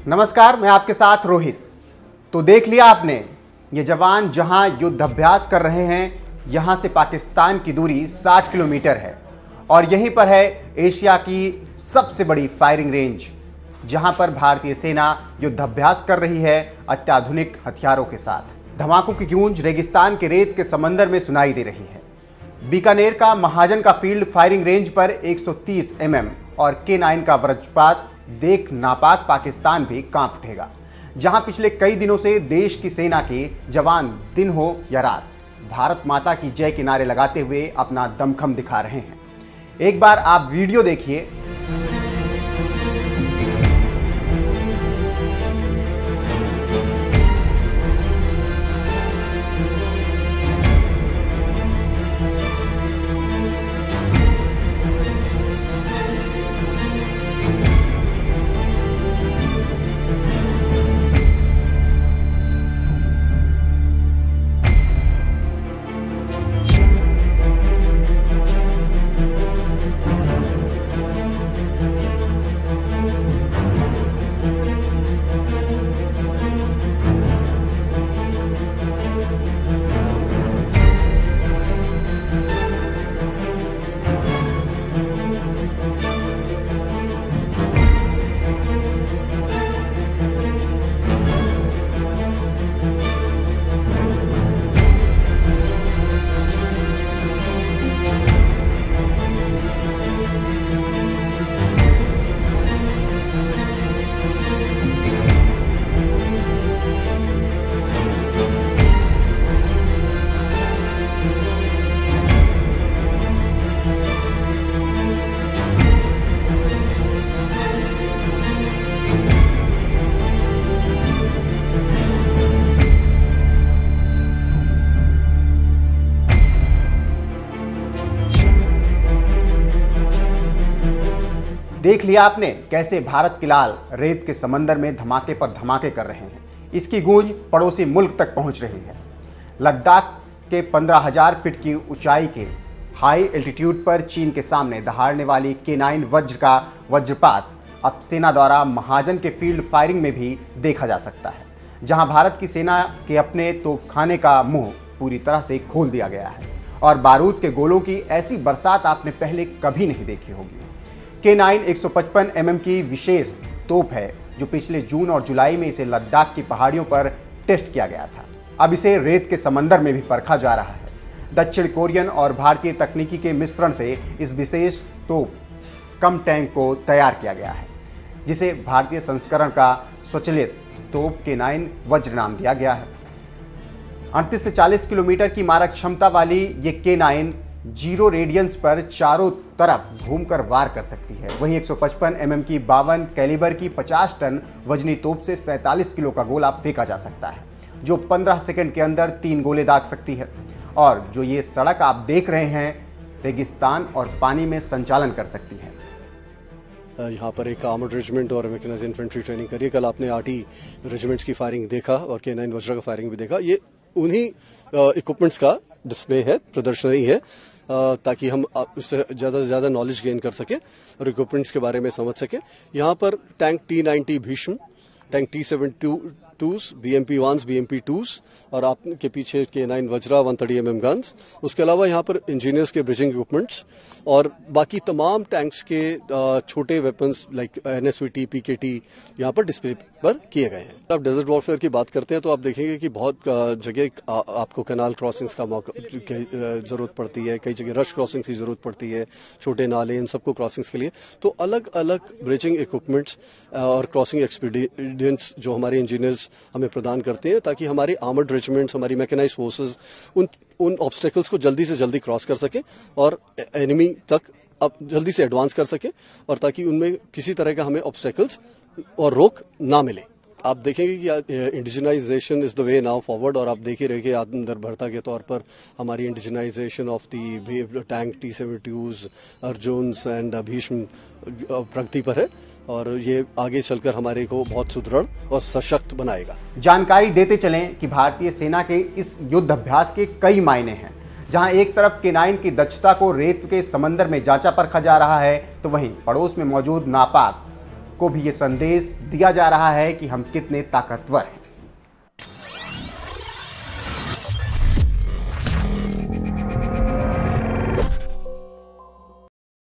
नमस्कार, मैं आपके साथ रोहित। तो देख लिया आपने, ये जवान जहां युद्ध अभ्यास कर रहे हैं, यहां से पाकिस्तान की दूरी 60 किलोमीटर है और यहीं पर है एशिया की सबसे बड़ी फायरिंग रेंज, जहां पर भारतीय सेना युद्ध अभ्यास कर रही है अत्याधुनिक हथियारों के साथ। धमाकों की गूंज रेगिस्तान के रेत के समंदर में सुनाई दे रही है। बीकानेर का महाजन का फील्ड फायरिंग रेंज पर 130 mm और K9 का वज्रपात देख नापाक पाकिस्तान भी कांप उठेगा, जहां पिछले कई दिनों से देश की सेना के जवान दिन हो या रात भारत माता की जय के नारे लगाते हुए अपना दमखम दिखा रहे हैं। एक बार आप वीडियो देखिए। देख लिया आपने कैसे भारत की लाल रेत के समंदर में धमाके पर धमाके कर रहे हैं। इसकी गूंज पड़ोसी मुल्क तक पहुंच रही है। लद्दाख के 15,000 फीट की ऊंचाई के हाई एल्टीट्यूड पर चीन के सामने दहाड़ने वाली K9 वज्र का वज्रपात अब सेना द्वारा महाजन के फील्ड फायरिंग में भी देखा जा सकता है, जहां भारत की सेना के अपने तोपखाने का मुंह पूरी तरह से खोल दिया गया है और बारूद के गोलों की ऐसी बरसात आपने पहले कभी नहीं देखी होगी। K9 155 mm की विशेष तोप है, जो पिछले जून और जुलाई में इसे लद्दाख की पहाड़ियों पर टेस्ट किया गया था। अब इसे रेत के समंदर में भी परखा जा रहा है। दक्षिण कोरियन और भारतीय तकनीकी के मिश्रण से इस विशेष तोप कम टैंक को तैयार किया गया है, जिसे भारतीय संस्करण का स्वचालित तोप K9 वज्र नाम दिया गया है। 38 से 40 किलोमीटर की मारक क्षमता वाली ये K9 जीरो रेडियंस पर चारों तरफ घूमकर वार कर सकती है। वहीं 155 mm की 52 कैलिबर की 50 टन वजनी तोप से 47 किलो का गोला फेंका जा सकता है, जो 15 सेकंड के अंदर 3 गोले दाग सकती है। और जो ये सड़क आप देख रहे हैं, रेगिस्तान और पानी में संचालन कर सकती है। यहाँ पर एक आर्मर्ड रेजिमेंट और मैकेनाइज्ड इन्फेंट्री ट्रेनिंग करी। कल आपने 8 ही रेजिमेंट्स की फायरिंग देखा और K9 वज्र का फायरिंग भी देखा। ये उन्हीं इक्विपमेंट्स का डिस्प्ले है, प्रदर्शनी है, ताकि हम उससे ज़्यादा से ज़्यादा नॉलेज गेन कर सके और इक्विपमेंट्स के बारे में समझ सके। यहाँ पर tank T90 Bhishma, tank T72s, BMP-1s, BMP-2s और आपके पीछे K9 वज्रा 130 mm गन्स। उसके अलावा यहाँ पर इंजीनियर्स के ब्रिजिंग इक्विपमेंट्स और बाकी तमाम टैंक्स के छोटे वेपन्स लाइक NSVT, PKT यहाँ पर डिस्प्ले पर किए गए हैं। आप डेजर्ट वॉरफेयर की बात करते हैं तो आप देखेंगे कि बहुत जगह आपको कैनाल क्रॉसिंग्स का मौका जरूरत पड़ती है, कई जगह रश क्रॉसिंग की जरूरत पड़ती है, छोटे नाले, इन सबको क्रॉसिंग्स के लिए तो अलग अलग ब्रिजिंग इक्विपमेंट्स और क्रॉसिंग एक्सपीडियंस जो हमारे इंजीनियर्स हमें प्रदान करते हैं, ताकि हमारे आर्मर्ड रेजिमेंट्स, हमारी मैकेनाइज्ड फोर्सेस उन ऑब्स्टेकल्स को जल्दी से जल्दी क्रॉस कर सके और एनिमी तक अब जल्दी से एडवांस कर सके और ताकि उनमें किसी तरह का हमें ऑब्स्टेकल्स और रोक ना मिले। आप देखेंगे कि indigenisation is the way now forward और आप देख ही रहे आत्मनिर्भरता के तौर पर हमारी indigenisation of the tank T72s, Arjuns and Bhishma प्रगति पर है और ये आगे चलकर हमारे को बहुत सुदृढ़ और सशक्त बनाएगा। जानकारी देते चलें कि भारतीय सेना के इस युद्ध अभ्यास के कई मायने हैं, जहां एक तरफ K9 की दक्षता को रेत के समंदर में जांचा परखा जा रहा है, तो वहीं पड़ोस में मौजूद नापाक को भी ये संदेश दिया जा रहा है कि हम कितने ताकतवर हैं।